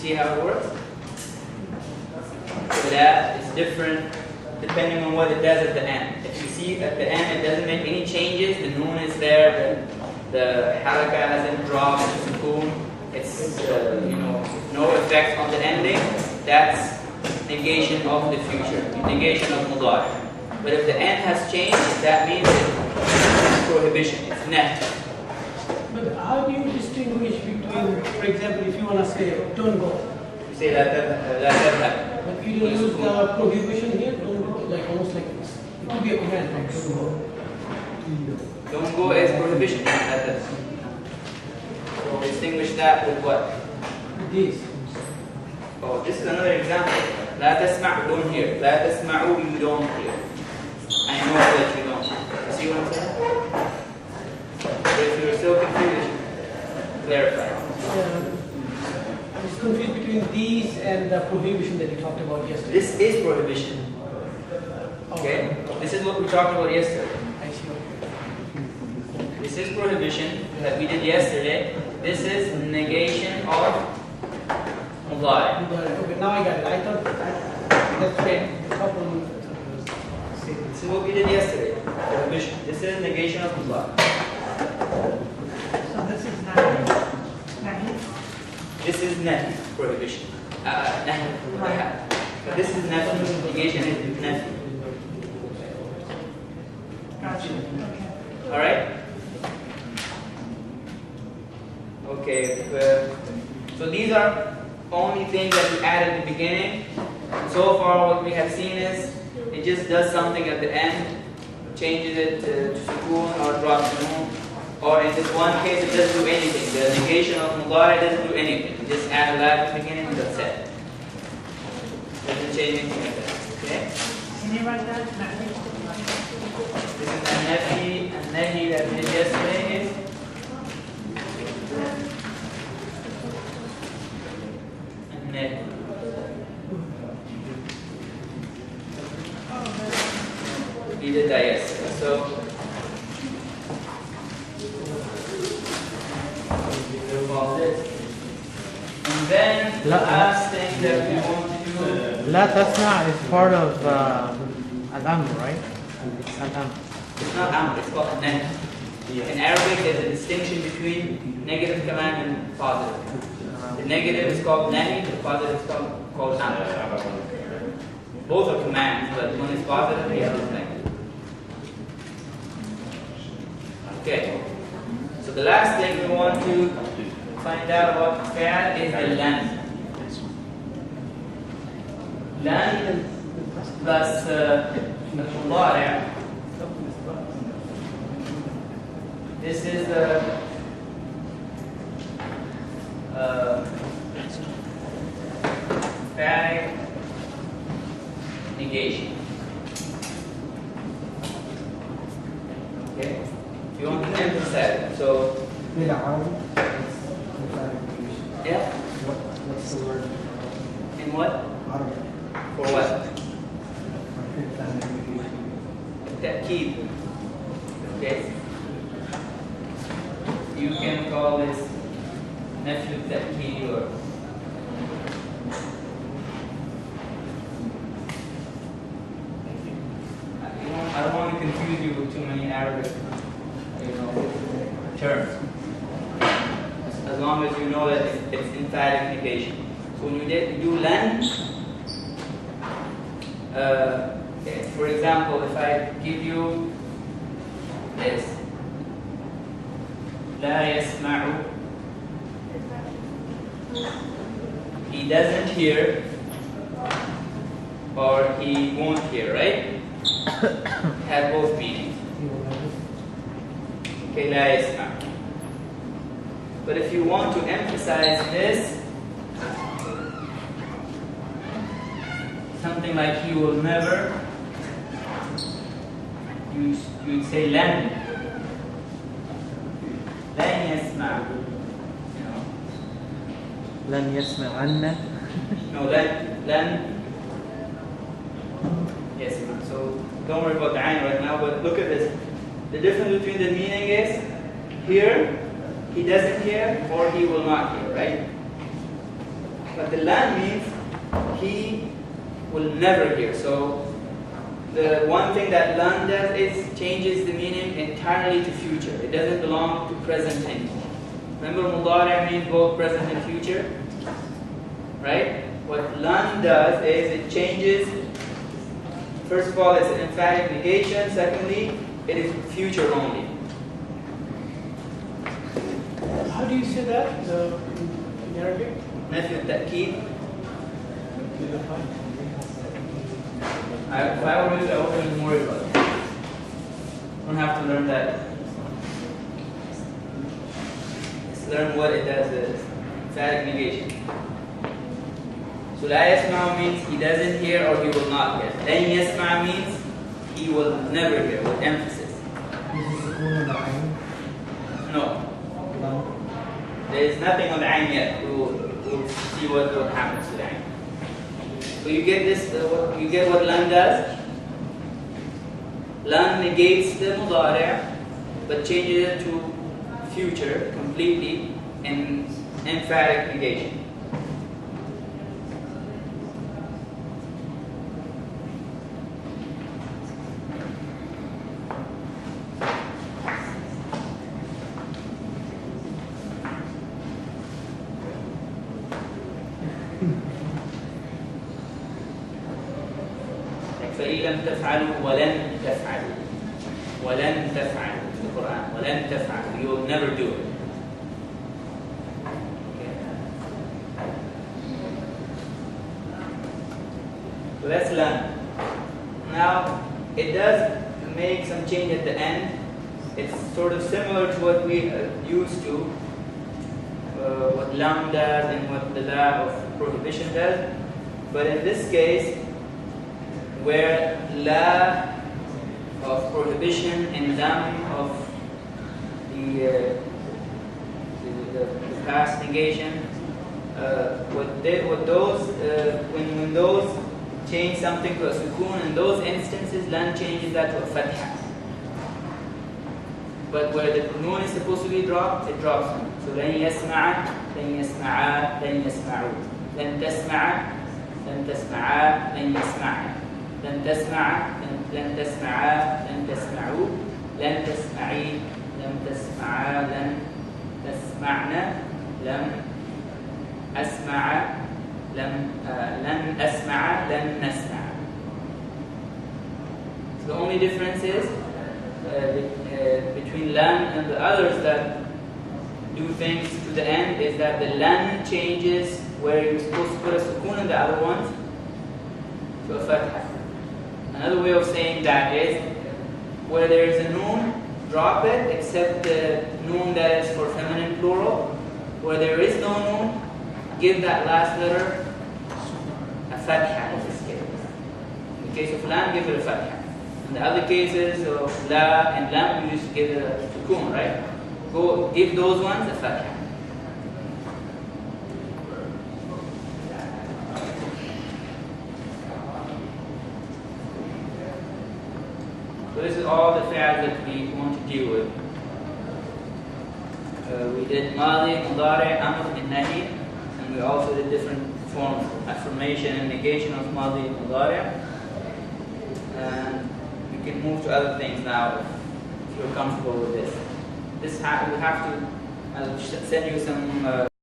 see how it works? So that is different depending on what it does at the end. If you see at the end it doesn't make any changes, the noon is there, the haraka hasn't dropped, it's sukoon, it's no effect on the ending, that's negation of the future, negation of mudari. But if the end has changed, that means it's prohibition, it's nahy. But how do you distinguish between, for example, if you want to say, don't go? You say la tadhhab. But you don't use the prohibition here, don't go, like almost like this. It could be a command, like don't go. Don't go is prohibition. So distinguish that with what? This. Oh, this is another example. La tasma', don't hear. La tasma'u, you don't hear. I know that you don't. You see what I'm saying? But if you're still confused, clarify. I'm just confused between these and the prohibition that you talked about yesterday. This is prohibition. Okay? This is what we talked about yesterday. I see. This is prohibition that we did yesterday. This is negation of mudari. Okay, now I got it. I thought that's Okay. a couple. This is what we did yesterday. Prohibition. This is negation of mudari. So this is nahi. This is nahi, prohibition. Nahi. But this is nahi. Negation is nahi. Gotcha. Okay. Alright? Okay. So these are only things that we add at the beginning. So far what we have seen is it just does something at the end, changes it to sukoon or drops the noon. Or in this one case it doesn't do anything. The negation of mudari doesn't do anything. You just add a la at the beginning and that's it. Doesn't change anything like that. Okay? Can you write that? Nahi. This is an-nahi. An-nahi that we did yesterday is an-nahi. We did that yesterday. So and then the last thing that we want to do. La tasma' is part of al-amr, right? It's al-amr. It's not amr, it's called nahy. In Arabic, there's a distinction between negative command and positive. The negative is called nahy, the positive is called amr. Both are commands, but one is positive, the other is negative. Okay. So the last thing we want to find out about fi'al is the lan. Lan plus mudari'. This is the fi'al negation. Okay? You want to emphasize it. So yeah. What's the word? In what? For what? Ta'keed. Okay. You can call this nafyu ta'keed or I don't want to confuse you with too many Arabic, terms. As long as you know that it's emphatic negation. So when you do lan, for example, if I give you this, la yasma'u, he doesn't hear, or he won't hear, right? Have both meanings. Okay, la yasma'u. But if you want to emphasize this, something like he will never, you'd say lan. Lan yasma'. Lan yasma'anna. No, lan. Yes, so don't worry about the ayn right now, but look at this. The difference between the meaning is here, he doesn't hear or he will not hear, right? But the lan means he will never hear. So the one thing that lan does is changes the meaning entirely to future. It doesn't belong to present anymore. Remember, mudari means both present and future, right? What lan does is it changes. First of all, it's an emphatic negation. Secondly, it is future only. How do you say that in Arabic? نفي التأكيد. If I were you, I wouldn't even worry about it. You don't have to learn that. Just learn what it does is emphatic negation. So la yasma means he doesn't hear or he will not hear. Lan yasma means he will never hear, with emphasis. No. There is nothing on the ayn yet. We'll see what happens to the ayn. So you get this. You get what lan does. Lan negates the mudari', but changes it to future completely in emphatic negation. فإن لم تفعلوا ولن تفعلوا ولن تفعلوا في القرآن ولن تفعلوا, you will never do it. Okay. So that's lan. Now it does make some change at the end. It's sort of similar to what we used to, what lam does and what the la of prohibition does, but in this case, where la of prohibition and lam of the past negation, when those change something to a sukoon, in those instances, lan changes that to a fatha. But where the noon is supposed to be dropped, it drops it. So لن يسمع, لن يسمعا, لن يسمعوا, لن تسمع, لن تسمعا, لن يسمعا. لن تسمع لن تسمعا لن تسمعوا لن تسمعي لن تسمعا لن تسمعنا لن أسمع لن أسمع لن نسمع. So the only difference is between lan and the others that do things to the end is that the lan changes where you're supposed to put a sukoon in the other ones to a fatha. Another way of saying that is, where there is a noon, drop it, except the noon that is for feminine plural. Where there is no noon, give that last letter a fatha in this case. In the case of lam, give it a fatha. In the other cases of la and lam, you just give it a sukoon, right? Go give those ones a fatha. So this is all the fi'al that we want to deal with. We did madi, mudari, amr, and nahi, and we also did different forms of affirmation and negation of madi and mudari. And we can move to other things now if you're comfortable with this. We have to, I'll send you some